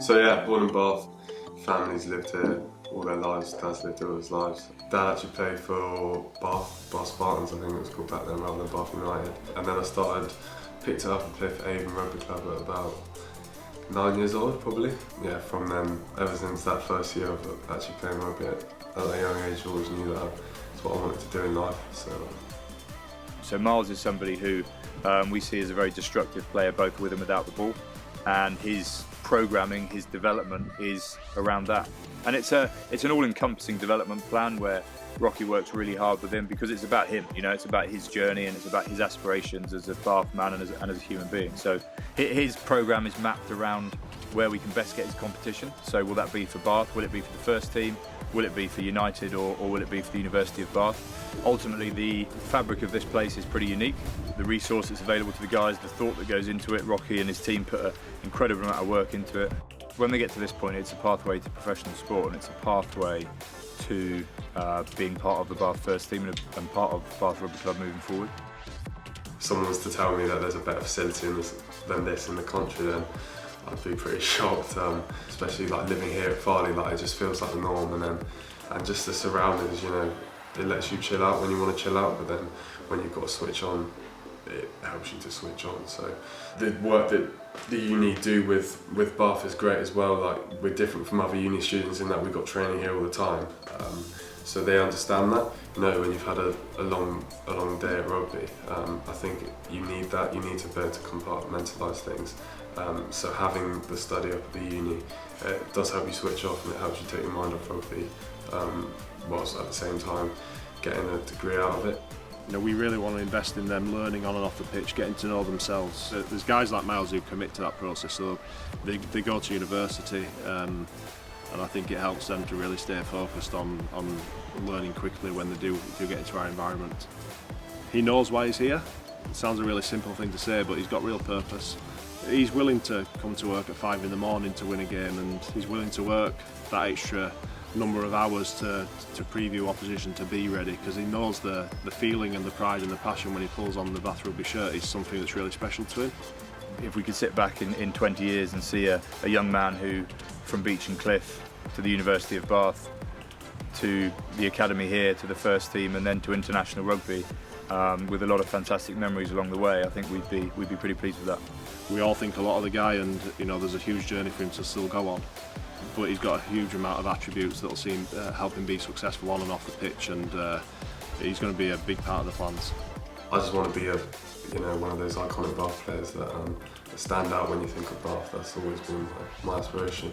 So yeah, born in Bath, families lived here all their lives, dad's lived here all his lives. Dad actually played for Bath Spartans, I think it was called back then, rather than Bath United. And then I picked it up and played for Avon Rugby Club at about 9 years old probably. Yeah, from then, ever since that first year of actually playing rugby at a young age, I always knew that that's what I wanted to do in life. So Miles is somebody who we see as a very destructive player, both with and without the ball, and his programming, his development is around that. And it's an all-encompassing development plan where Rocky works really hard with him because it's about him, you know, it's about his journey and it's about his aspirations as a Bath man and as a human being. So his programme is mapped around where we can best get his competition. So will that be for Bath? Will it be for the first team? Will it be for United or will it be for the University of Bath? Ultimately, the fabric of this place is pretty unique. The resource that's available to the guys, the thought that goes into it, Rocky and his team put an incredible amount of work into it. When they get to this point, it's a pathway to professional sport and it's a pathway to being part of the Bath first team and part of Bath Rugby Club moving forward. If someone was to tell me that there's a better facility than this in the country, then I'd be pretty shocked, especially like living here at Farley, like it just feels like the norm, and just the surroundings, you know, it lets you chill out when you want to chill out, but then when you've got to switch on, it helps you to switch on. So the work that the uni do with Bath is great as well. Like, we're different from other uni students in that we've got training here all the time, so they understand that. You know, when you've had a long day at rugby, I think you need that. You need to be able to compartmentalise things. So having the study up at the uni, it does help you switch off and it helps you take your mind off rugby, whilst at the same time getting a degree out of it. You know, we really want to invest in them learning on and off the pitch, getting to know themselves. There's guys like Miles who commit to that process, so they go to university, and I think it helps them to really stay focused on learning quickly when they do get into our environment. He knows why he's here. It sounds a really simple thing to say, but he's got real purpose. He's willing to come to work at 5 in the morning to win a game, and he's willing to work that extra number of hours to preview opposition to be ready, because he knows the feeling and the pride and the passion when he pulls on the Bath Rugby shirt is something that's really special to him. If we could sit back in 20 years and see a young man who, from Beach and Cliff to the University of Bath, to the academy here, to the first team, and then to international rugby, with a lot of fantastic memories along the way, I think we'd be pretty pleased with that. We all think a lot of the guy, and you know, there's a huge journey for him to still go on. But he's got a huge amount of attributes that'll help him be successful on and off the pitch, and he's going to be a big part of the plans. I just want to be one of those iconic Bath players that stand out when you think of Bath. That's always been my aspiration.